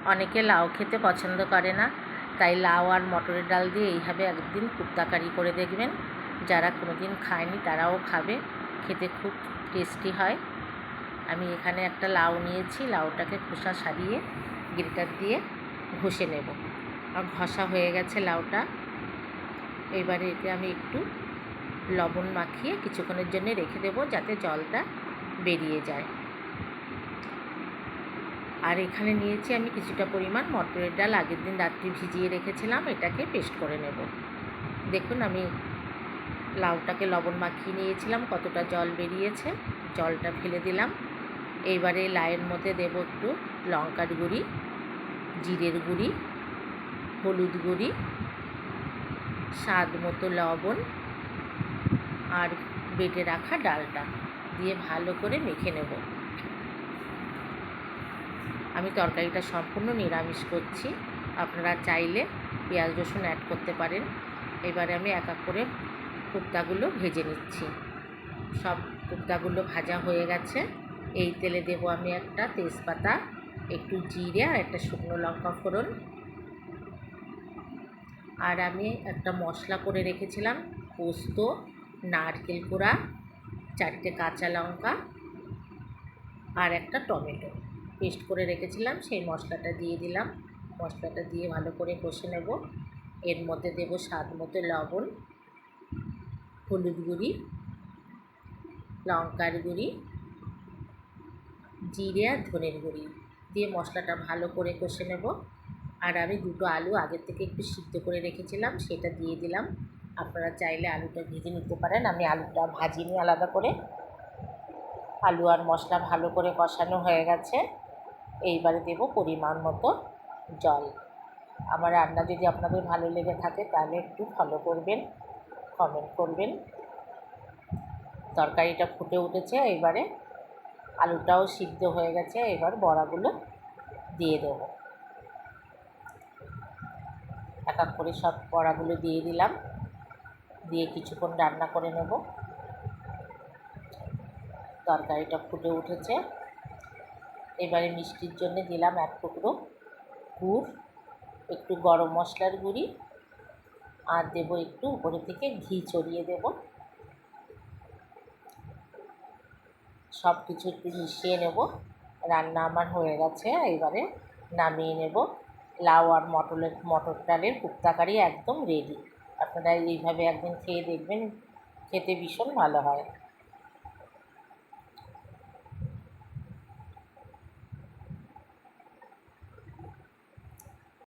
অনেকে লাউ খেতে পছন্দ করে না, তাই লাউ আর মটরের ডাল দিয়ে এইভাবে একদিন কুপ্তা কারি করে দেখবেন। যারা কোনোদিন খায়নি তারাও খাবে, খেতে খুব টেস্টি হয়। আমি এখানে একটা লাউ নিয়েছি, লাউটাকে খোসা ছাড়িয়ে গ্রেটার দিয়ে ঘষে নেব। আর ঘষা হয়ে গেছে লাউটা। এবারে এতে আমি একটু লবণ মাখিয়ে কিছুক্ষণের জন্য রেখে দেবো, যাতে জলটা বেরিয়ে যায়। আর এখানে নিয়েছি আমি কিছুটা পরিমাণ মটরের ডাল, আগের দিন রাত্রি ভিজিয়ে রেখেছিলাম, এটাকে পেস্ট করে নেব। দেখুন আমি লাউটাকে লবণ মাখিয়ে নিয়েছিলাম, কতটা জল বেরিয়েছে, জলটা ফেলে দিলাম। এইবারে লাউয়ের মধ্যে দেব একটু লঙ্কার গুঁড়ি, জিরের গুঁড়ি, হলুদ গুঁড়ি, স্বাদ মতো লবণ আর বেটে রাখা ডালটা দিয়ে ভালো করে মেখে নেব। আমি তরকারিটা সম্পূর্ণ নিরামিষ করছি, আপনারা চাইলে পেঁয়াজ রসুন অ্যাড করতে পারেন। এবারে আমি এক এক করে কুপ্তাগুলো ভেজে নিচ্ছি। সব কুপ্তাগুলো ভাজা হয়ে গেছে। এই তেলে দেব আমি একটা তেজপাতা, একটু জিরে আর একটা শুকনো লঙ্কা ফোড়ন। আর আমি একটা মশলা করে রেখেছিলাম, পোস্ত, নারকেল কোড়া, 4টে কাঁচা লঙ্কা আর একটা টমেটো পেস্ট করে রেখেছিলাম, সেই মশলাটা দিয়ে দিলাম। মশলাটা দিয়ে ভালো করে কষে নেব। এর মধ্যে দেব স্বাদ মতো লবণ, হলুদ গুঁড়ি, লঙ্কার গুঁড়ি, জিরে আর ধনের গুঁড়ি দিয়ে মশলাটা ভালো করে কষে নেব। আর আমি দুটো আলু আগের থেকে একটু সিদ্ধ করে রেখেছিলাম, সেটা দিয়ে দিলাম। আপনারা চাইলে আলুটা ভেজে নিতে পারেন, আমি আলুটা ভাজিনি আলাদা করে। আলু আর মশলা ভালো করে কষানো হয়ে গেছে। এইবারে দেব পরিমাণ মতো জল। আমার রান্না যদি আপনাদের ভালো লেগে থাকে তাহলে একটু ফলো করবেন, কমেন্ট করবেন। তরকারিটা ফুটে উঠেছে, এবারে আলুটাও সিদ্ধ হয়ে গেছে। এবার বড়াগুলো দিয়ে দেবো, এক এক করে সব বড়াগুলো দিয়ে দিলাম, দিয়ে কিছুক্ষণ রান্না করে নেব। তরকারিটা ফুটে উঠেছে। এবারে মিষ্টির জন্য দিলাম 1 টুকরো গুড়, একটু গরম মশলার গুঁড়ি আর দেবো একটু উপরে থেকে ঘি ছড়িয়ে দেব। সব কিছু একটু মিশিয়ে নেব। রান্না আমার হয়ে গেছে, এবারে নামিয়ে নেব। লাউ আর মটর ডালের কুপ্তা কারি একদম রেডি। আপনারা এইভাবে একদিন খেয়ে দেখবেন, খেতে ভীষণ ভালো হয়।